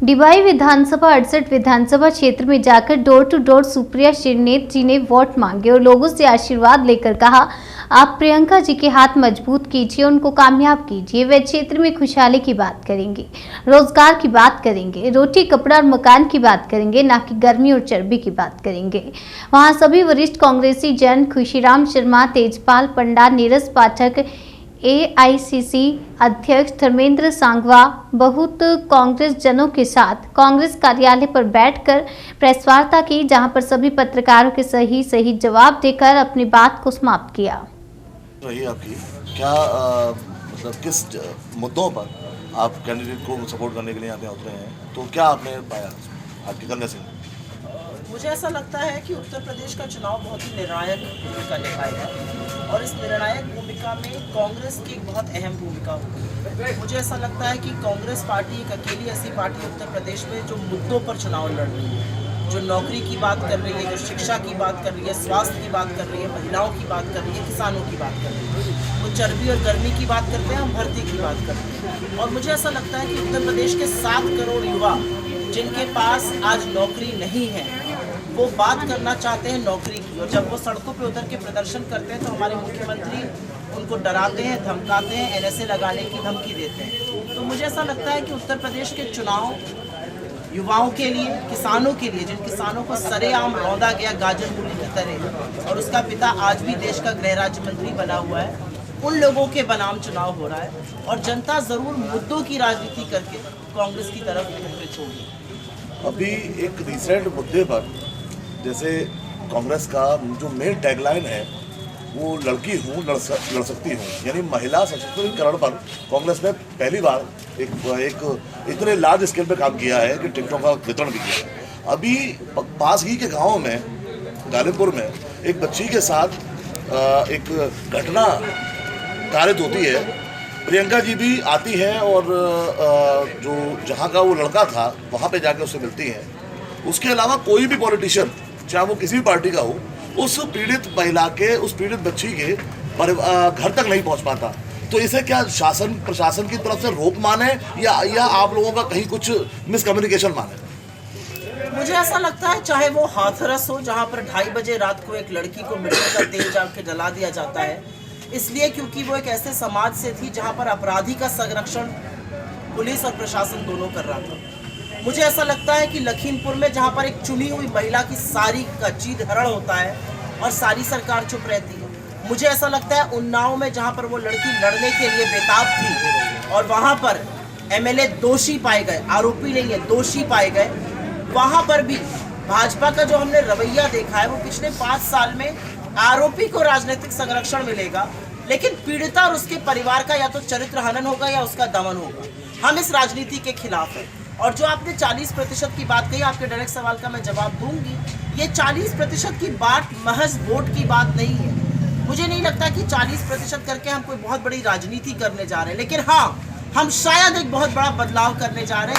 Debye विधानसभा 68 विधानसभा क्षेत्र में जाकर door to door Supriya Shrinate ji ने वोट मांगे और लोगों से आशीर्वाद लेकर कहा, आप प्रियंका जी के हाथ मजबूत कीजिए, उनको कामयाब कीजिए। वे क्षेत्र में खुशहाली की बात करेंगे, रोजगार की बात करेंगे, रोटी कपड़ा और मकान की बात करेंगे, ना कि गर्मी और चर्बी की बात करेंगे। वहां सभी वरिष्ठ कांग्रेसी जन खुशीराम शर्मा, तेजपाल पंडा, नीरज पाठक, एआईसीसी अध्यक्ष धर्मेंद्र सांगवा बहुत कांग्रेस जनों के साथ कांग्रेस कार्यालय पर बैठकर प्रेस वार्ता की, जहां पर सभी पत्रकारों के सही जवाब देकर अपनी बात को समाप्त किया। रही आपकी क्या मतलब किस मुद्दों पर आप कैंडिडेट को सपोर्ट करने के लिए यहाँ पे उतरे हैं, तो क्या आपने पाया आपके करने से? मुझे ऐसा लगता है कि उत्तर प्रदेश का चुनाव बहुत ही निर्णायक भूमिका निभाएगा और इस निर्णायक भूमिका में कांग्रेस की एक बहुत अहम भूमिका होगी। मुझे ऐसा लगता है कि कांग्रेस पार्टी एक अकेली ऐसी पार्टी है उत्तर प्रदेश में जो मुद्दों पर चुनाव लड़ रही है, जो नौकरी की बात कर रही है, जो शिक्षा की बात कर रही है, स्वास्थ्य की बात कर रही है, महिलाओं की बात कर रही है, किसानों की बात कर रही है। वो चर्बी और गर्मी की बात करते हैं, हम भर्ती की बात करते हैं। और मुझे ऐसा लगता है कि उत्तर प्रदेश के 7 करोड़ युवा जिनके पास आज नौकरी नहीं है, वो बात करना चाहते हैं नौकरी की, और जब वो सड़कों पे उतर के प्रदर्शन करते हैं तो हमारे मुख्यमंत्री उनको डराते हैं, धमकाते हैं, एनएसए लगाने की धमकी देते हैं। तो मुझे ऐसा लगता है कि उत्तर प्रदेश के चुनाव युवाओं के लिए, किसानों के लिए, जिन किसानों को सरेआम रौंदा गया गाजर मूली की तरह, और उसका पिता आज भी देश का गृह राज्य मंत्री बना हुआ है, उन लोगों के बनाम चुनाव हो रहा है और जनता जरूर मुद्दों की राजनीति करके कांग्रेस की तरफ एकत्रित होगी। अभी एक रिसेंट मुद्दे पर जैसे कांग्रेस का जो मेन टैगलाइन है वो लड़की हूँ लड़ सकती हूँ, यानी महिला सशक्तिकरण पर कांग्रेस ने पहली बार एक इतने लार्ज स्केल पे काम किया है कि टिकटों का वितरण भी किया है। अभी पास ही के गांव में गालिबपुर में एक बच्ची के साथ एक घटना कारित होती है। प्रियंका जी भी आती है और जो जहाँ का वो लड़का था वहाँ पे जाके उससे मिलती हैं। उसके अलावा कोई भी पॉलिटिशियन, चाहे वो किसी भी पार्टी का हो, उस पीड़ित महिला के, उस पीड़ित बच्ची के घर तक नहीं पहुंच पाता। तो इसे क्या शासन प्रशासन की तरफ से रोक माने या आप लोगों का कहीं कुछ मिसकम्युनिकेशन माने? मुझे ऐसा लगता है चाहे वो हाथरस हो जहां पर 2:30 बजे रात को एक लड़की को मिट्टी का तेल डाल के जला दिया जाता है, इसलिए क्योंकि वो एक ऐसे समाज से थी जहां पर अपराधी का संरक्षण पुलिस और प्रशासन दोनों कर रहा था। मुझे ऐसा लगता है कि लखीमपुर में जहां पर एक चुनी हुई महिला की सारी का चीद हरण होता है और सारी सरकार चुप रहती है। मुझे ऐसा लगता है उन्नाव में जहां पर वो लड़की लड़ने के लिए बेताब थी और वहां पर एमएलए दोषी पाए गए, आरोपी नहीं है, दोषी पाए गए, वहां पर भी भाजपा का जो हमने रवैया देखा है वो पिछले 5 साल में आरोपी को राजनीतिक संरक्षण मिलेगा, लेकिन पीड़िता और उसके परिवार का या तो चरित्र हनन होगा या उसका दमन होगा। हम इस राजनीति के खिलाफ हैं। और जो आपने 40% की बात कही, आपके डायरेक्ट सवाल का मैं जवाब दूंगी। ये 40% की बात महज वोट की बात नहीं है। मुझे नहीं लगता कि 40% करके हम कोई बहुत बड़ी राजनीति करने जा रहे हैं, लेकिन हाँ, हम शायद एक बहुत बड़ा बदलाव करने जा रहे हैं।